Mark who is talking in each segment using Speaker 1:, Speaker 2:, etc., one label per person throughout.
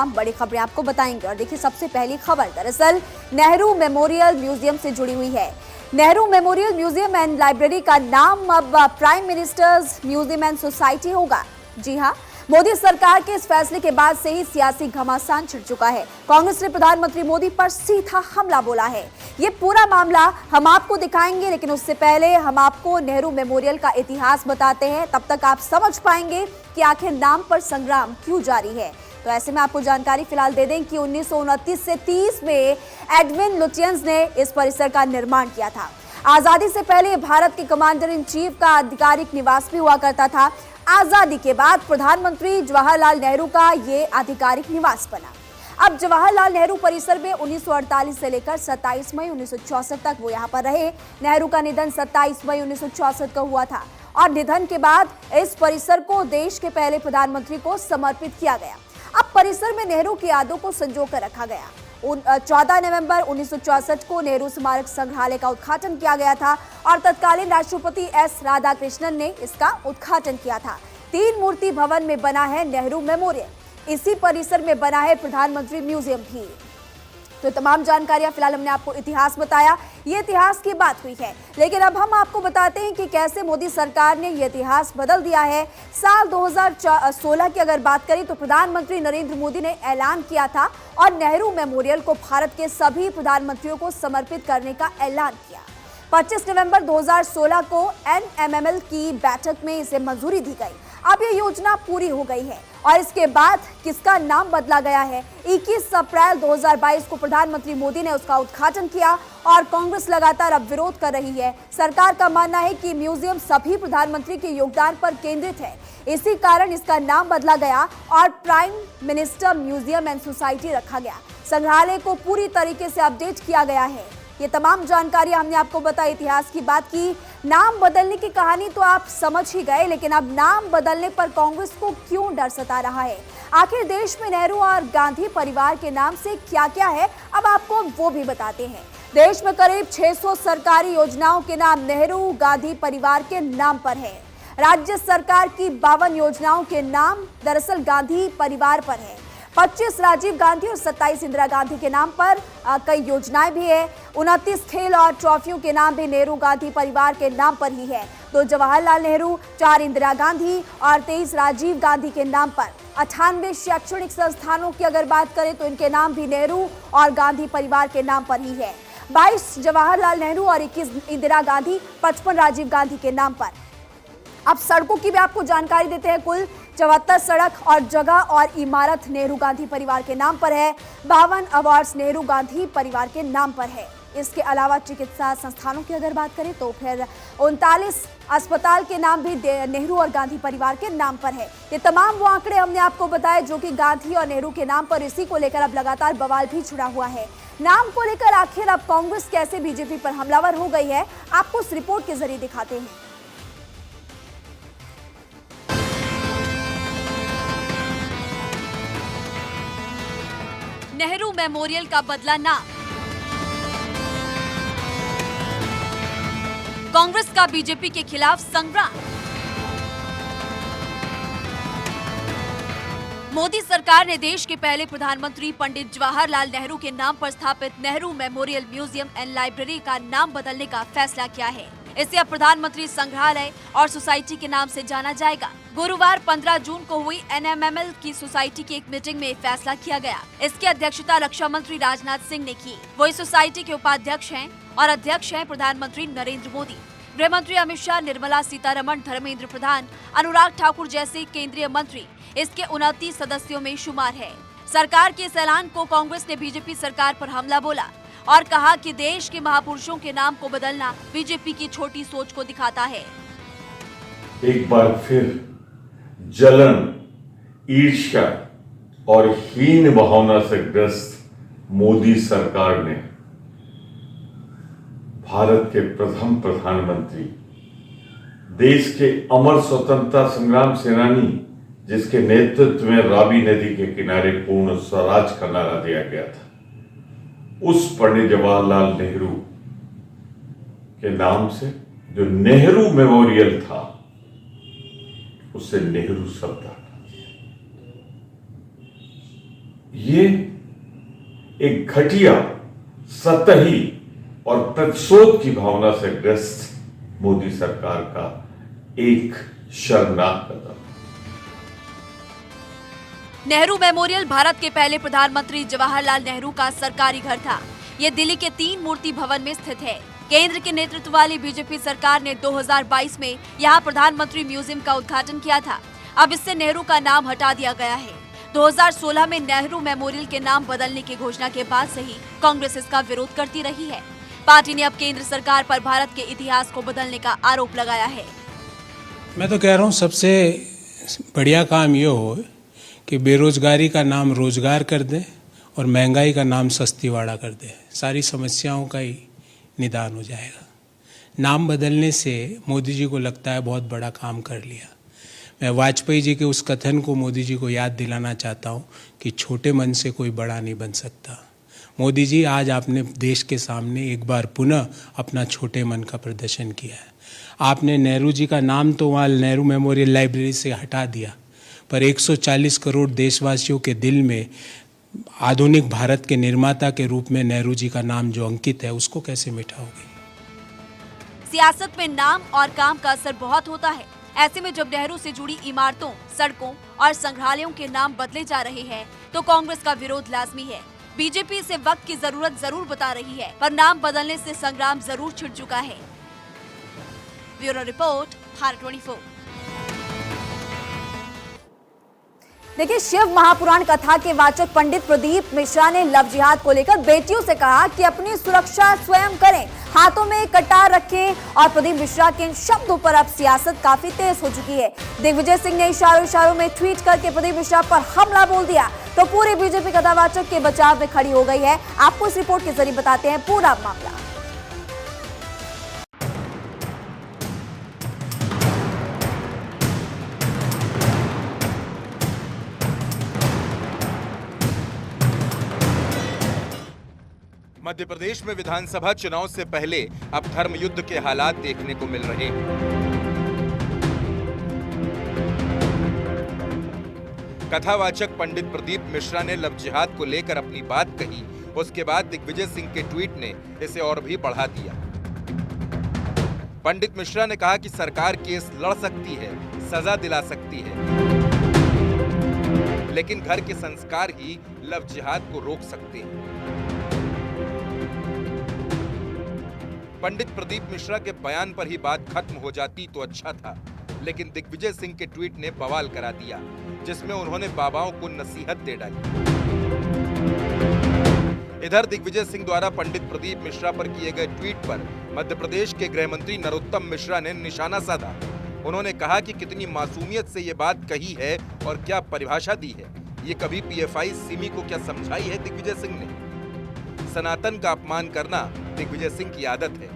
Speaker 1: बड़ी खबरें आपको बताएंगे। और देखिए, सबसे पहली खबर दरअसल नेहरू मेमोरियल म्यूजियम से जुड़ी हुई है। Nehru memorial museum and library का नाम अब prime ministers museum and society होगा। जी हां, मोदी सरकार के इस फैसले के बाद से ही सियासी घमासान छिड़ चुका है। कांग्रेस ने प्रधानमंत्री मोदी पर सीधा हमला बोला है। ये पूरा मामला हम आपको दिखाएंगे, लेकिन उससे पहले हम आपको नेहरू मेमोरियल का इतिहास बताते हैं। तब तक आप समझ पाएंगे कि आखिर नाम पर संग्राम क्यों जारी है। तो ऐसे में आपको जानकारी फिलहाल दे दें कि 1929 से 30 में एडविन लुटियंस ने इस परिसर का निर्माण किया था। आजादी से पहले भारत के कमांडर इन चीफ का आधिकारिक निवास भी हुआ करता था। आजादी के बाद प्रधानमंत्री जवाहरलाल नेहरू का ये आधिकारिक निवास बना। अब जवाहरलाल नेहरू परिसर में 1948 से लेकर 27 मई 1964 तक वो यहाँ पर रहे। नेहरू का निधन 27 मई 1964 को हुआ था और निधन के बाद इस परिसर को देश के पहले प्रधानमंत्री को समर्पित किया गया। अब परिसर में नेहरू की यादों को संजो कर रखा गया। 14 नवंबर 1964 को नेहरू स्मारक संग्रहालय का उद्घाटन किया गया था और तत्कालीन राष्ट्रपति एस राधाकृष्णन ने इसका उद्घाटन किया था। 3 मूर्ति भवन में बना है नेहरू मेमोरियल। इसी परिसर में बना है प्रधानमंत्री म्यूजियम भी। तो तमाम जानकारियां फिलहाल हमने आपको इतिहास बताया, ये इतिहास की बात हुई है। लेकिन अब हम आपको बताते हैं कि कैसे मोदी सरकार ने ये इतिहास बदल दिया है। साल 2016 की अगर बात करें तो प्रधानमंत्री नरेंद्र मोदी ने ऐलान किया था और नेहरू मेमोरियल को भारत के सभी प्रधानमंत्रियों को समर्पित करने का ऐलान किया। 25 नवंबर 2016 को NMML की बैठक में इसे मंजूरी दी गई। अब ये योजना पूरी हो गई है और इसके बाद किसका नाम बदला गया है। 21 अप्रैल 2022 को प्रधानमंत्री मोदी ने उसका उद्घाटन किया और कांग्रेस लगातार अब विरोध कर रही है। सरकार का मानना है कि म्यूजियम सभी प्रधानमंत्री के योगदान पर केंद्रित है, इसी कारण इसका नाम बदला गया और prime minister museum and society रखा गया। संग्रहालय को पूरी तरीके से अपडेट किया गया है। ये तमाम जानकारियां हमने आपको बताई, इतिहास की बात की। नाम बदलने की कहानी तो आप समझ ही गए, लेकिन अब नाम बदलने पर कांग्रेस को क्यों डर सता रहा है। आखिर देश में नेहरू और गांधी परिवार के नाम से क्या क्या है, अब आपको वो भी बताते हैं। देश में करीब 600 सरकारी योजनाओं के नाम नेहरू गांधी परिवार के नाम पर है। राज्य सरकार की 52 योजनाओं के नाम दरअसल गांधी परिवार पर है। 25 राजीव गांधी और 27 इंदिरा गांधी के नाम पर कई योजनाएं भी है। 29 खेल और ट्रॉफियों के नाम भी नेहरू गांधी परिवार के नाम पर ही है। 2 जवाहरलाल नेहरू, 4 इंदिरा गांधी और 23 राजीव गांधी के नाम पर। 98 शैक्षणिक संस्थानों की अगर बात करें तो इनके नाम भी नेहरू और गांधी परिवार के नाम पर ही है। 22 जवाहरलाल नेहरू और 21 इंदिरा गांधी, 55 राजीव गांधी के नाम पर। अब सड़कों की भी आपको जानकारी देते हैं। कुल 74 सड़क और जगह और इमारत नेहरू गांधी परिवार के नाम पर है। 52 अवार्ड्स नेहरू गांधी परिवार के नाम पर है। इसके अलावा चिकित्सा संस्थानों की अगर बात करें तो फिर 39 अस्पताल के नाम भी नेहरू और गांधी परिवार के नाम पर है। ये तमाम वो आंकड़े हमने आपको बताए जो कि गांधी और नेहरू के नाम पर। इसी को लेकर अब लगातार बवाल भी छिड़ा हुआ है। नाम को लेकर आखिर अब कांग्रेस कैसे बीजेपी पर हमलावर हो गई है, आपको इस रिपोर्ट के जरिए दिखाते हैं।
Speaker 2: नेहरू मेमोरियल का बदला नाम। कांग्रेस का बीजेपी के खिलाफ संग्राम। मोदी सरकार ने देश के पहले प्रधानमंत्री पंडित जवाहरलाल नेहरू के नाम पर स्थापित Nehru memorial museum and library का नाम बदलने का फैसला किया है। इसे अब प्रधानमंत्री संग्रहालय और सोसाइटी के नाम से जाना जाएगा। गुरुवार 15 जून को हुई NMML की सोसाइटी की एक मीटिंग में फैसला किया गया। इसकी अध्यक्षता रक्षा मंत्री राजनाथ सिंह ने की। वो इस सोसाइटी के उपाध्यक्ष हैं और अध्यक्ष हैं प्रधानमंत्री नरेंद्र मोदी। गृह मंत्री अमित शाह, निर्मला सीतारमण, धर्मेंद्र प्रधान, अनुराग ठाकुर जैसे केंद्रीय मंत्री इसके 29 सदस्यों में शुमार है। सरकार के इस ऐलान को कांग्रेस ने बीजेपी सरकार पर हमला बोला और कहा कि देश के महापुरुषों के नाम को बदलना बीजेपी की छोटी सोच को दिखाता है।
Speaker 3: एक बार फिर जलन, ईर्ष्या और हीन भावना से ग्रस्त मोदी सरकार ने भारत के प्रथम प्रधानमंत्री, देश के अमर स्वतंत्रता संग्राम सेनानी जिसके नेतृत्व में रावी नदी के किनारे पूर्ण स्वराज का नारा दिया गया था, उस पंडित जवाहरलाल नेहरू के नाम से जो नेहरू मेमोरियल था उससे नेहरू शब्द हटा दिया। ये एक घटिया, सतही और प्रतिशोध की भावना से ग्रस्त मोदी सरकार का एक शर्मनाक कदम।
Speaker 2: नेहरू मेमोरियल भारत के पहले प्रधानमंत्री जवाहरलाल नेहरू का सरकारी घर था। ये दिल्ली के 3 मूर्ति भवन में स्थित है। केंद्र के नेतृत्व वाली बीजेपी सरकार ने 2022 में यहाँ प्रधानमंत्री म्यूजियम का उद्घाटन किया था। अब इससे नेहरू का नाम हटा दिया गया है। 2016 में नेहरू मेमोरियल के नाम बदलने की घोषणा के बाद से ही कांग्रेस इसका विरोध करती रही है। पार्टी ने अब केंद्र सरकार पर भारत के इतिहास को बदलने का आरोप लगाया है।
Speaker 4: मैं तो कह रहा हूँ सबसे बढ़िया काम ये हो कि बेरोजगारी का नाम रोजगार कर दें और महंगाई का नाम सस्तीवाड़ा कर दें। सारी समस्याओं का ही निदान हो जाएगा। नाम बदलने से मोदी जी को लगता है बहुत बड़ा काम कर लिया। मैं वाजपेयी जी के उस कथन को मोदी जी को याद दिलाना चाहता हूँ कि छोटे मन से कोई बड़ा नहीं बन सकता। मोदी जी, आज आपने देश के सामने एक बार पुनः अपना छोटे मन का प्रदर्शन किया है। आपने नेहरू जी का नाम तो वहाँ नेहरू मेमोरियल लाइब्रेरी से हटा दिया, पर 140 करोड़ देशवासियों के दिल में आधुनिक भारत के निर्माता के रूप में नेहरू जी का नाम जो अंकित है, उसको कैसे मिटाओगे?
Speaker 2: सियासत में नाम और काम का असर बहुत होता है। ऐसे में जब नेहरू से जुड़ी इमारतों, सड़कों और संग्रहालयों के नाम बदले जा रहे हैं, तो कांग्रेस का विरोध लाजमी है। बीजेपी इसे वक्त की जरूरत जरूर बता रही है, पर नाम बदलने से संग्राम जरूर छिड़ चुका है। Bureau report, Bharat 24।
Speaker 1: देखिए, शिव महापुराण कथा के वाचक पंडित प्रदीप मिश्रा ने लव जिहाद को लेकर बेटियों से कहा कि अपनी सुरक्षा स्वयं करें, हाथों में कटार रखें। और प्रदीप मिश्रा के इन शब्दों पर अब सियासत काफी तेज हो चुकी है। दिग्विजय सिंह ने इशारों में ट्वीट करके प्रदीप मिश्रा पर हमला बोल दिया, तो पूरी बीजेपी कथावाचक के बचाव में खड़ी हो गई है। आपको इस रिपोर्ट के जरिए बताते हैं पूरा मामला।
Speaker 5: मध्य प्रदेश में विधानसभा चुनाव से पहले अब धर्म युद्ध के हालात देखने को मिल रहे हैं। कथावाचक पंडित प्रदीप मिश्रा ने लव जिहाद को लेकर अपनी बात कही। उसके बाद दिग्विजय सिंह के ट्वीट ने इसे और भी बढ़ा दिया। पंडित मिश्रा ने कहा कि सरकार केस लड़ सकती है, सजा दिला सकती है, लेकिन घर के संस्कार ही लव जिहाद को रोक सकते हैं। पंडित प्रदीप मिश्रा के बयान पर ही बात खत्म हो जाती तो अच्छा था, लेकिन दिग्विजय सिंह के ट्वीट ने बवाल करा दिया, जिसमें उन्होंने बाबाओं को नसीहत दे डाली। इधर दिग्विजय सिंह द्वारा पंडित प्रदीप मिश्रा पर किए गए ट्वीट पर मध्य प्रदेश के गृह मंत्री नरोत्तम मिश्रा ने निशाना साधा। उन्होंने कहा कि कितनी मासूमियत से ये बात कही है और क्या परिभाषा दी है। ये कभी पीएफआई सिमी को क्या समझाई है दिग्विजय सिंह ने? सनातन का अपमान करना दिग्विजय सिंह की आदत है।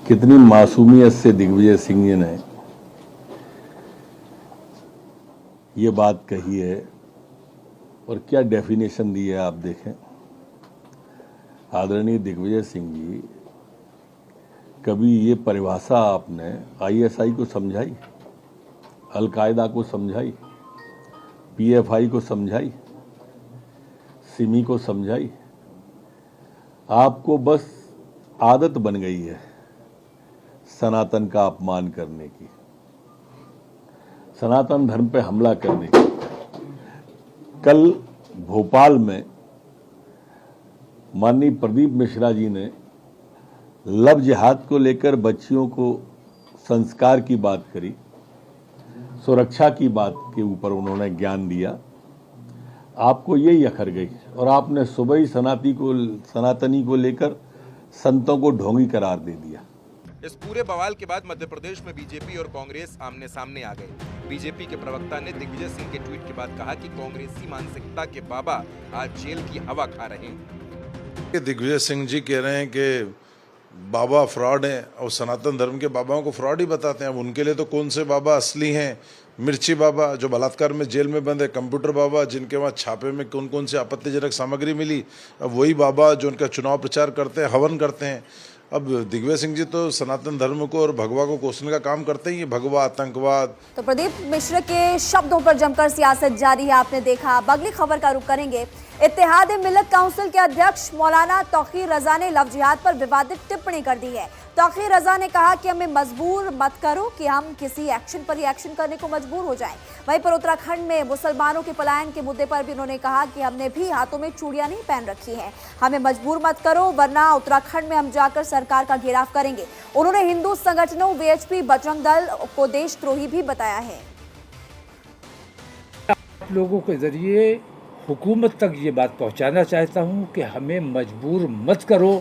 Speaker 6: कितनी मासूमियत से दिग्विजय सिंह जी ने ये बात कही है और क्या डेफिनेशन दी है, आप देखें। आदरणीय दिग्विजय सिंह जी, कभी ये परिभाषा आपने आईएसआई को समझाई, अलकायदा को समझाई, पीएफआई को समझाई, सिमी को समझाई? आपको बस आदत बन गई है सनातन का अपमान करने की, सनातन धर्म पे हमला करने की। कल भोपाल में माननीय प्रदीप मिश्रा जी ने लव जिहाद को लेकर बच्चियों को संस्कार की बात करी, सुरक्षा की बात के ऊपर उन्होंने ज्ञान दिया। आपको यही अखर गई और आपने सुबह ही सनातनी को लेकर संतों को ढोंगी करार दे दिया।
Speaker 5: इस पूरे बवाल के बाद मध्य प्रदेश में बीजेपी और कांग्रेस आमने सामने आ गए। बीजेपी के प्रवक्ता ने दिग्विजय सिंह के ट्वीट के बाद कहा कि कांग्रेसी मानसिकता के बाबा आज जेल की हवा खा रहे हैं।
Speaker 7: दिग्विजय सिंह जी कह रहे हैं कि बाबा फ्रॉड हैं और सनातन धर्म के बाबाओं को फ्रॉड ही बताते हैं। अब उनके लिए तो कौन से बाबा असली हैं? मिर्ची बाबा जो बलात्कार में जेल में बंद है, कंप्यूटर बाबा जिनके वहाँ छापे में कौन कौन सी आपत्तिजनक सामग्री मिली, अब वही बाबा जो उनका चुनाव प्रचार करते हैं, हवन करते हैं। अब दिग्विजय सिंह जी तो सनातन धर्म को और भगवा को कोसने का काम करते ही है, भगवा आतंकवाद।
Speaker 1: तो प्रदीप मिश्र के शब्दों पर जमकर सियासत जारी है, आपने देखा। अब अगली खबर का रुख करेंगे। इत्तेहाद मिल्लत काउंसिल के अध्यक्ष मौलाना तौकीर रजा ने लव जिहाद पर विवादित टिप्पणी कर दी है। तौकीर रजा ने कहा कि हमें मजबूर मत करो कि हम किसी एक्शन पर रिएक्शन करने को मजबूर हो जाएं। वहीं पर उत्तराखंड में मुसलमानों के पलायन के मुद्दे पर भी उन्होंने कहा कि हमने भी हाथों में चूड़ियां नहीं पहन रखी हैं, हमें मजबूर मत करो वरना उत्तराखंड में हम जाकर सरकार का घेराव करेंगे। उन्होंने हिंदू संगठनों वीएचपी बजरंग दल को देशद्रोही भी बताया है।
Speaker 8: आप लोगों के जरिए हुकूमत तक ये बात पहुंचाना चाहता हूं कि हमें मजबूर मत करो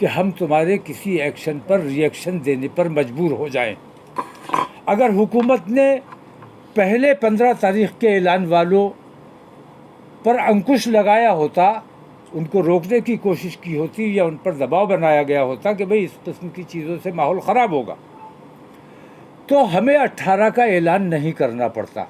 Speaker 8: कि हम तुम्हारे किसी एक्शन पर रिएक्शन देने पर मजबूर हो जाएं। अगर हुकूमत ने पहले 15 तारीख के ऐलान वालों पर अंकुश लगाया होता, उनको रोकने की कोशिश की होती या उन पर दबाव बनाया गया होता कि भाई इस किस्म की चीज़ों से माहौल ख़राब होगा, तो हमें 18 का ऐलान नहीं करना पड़ता।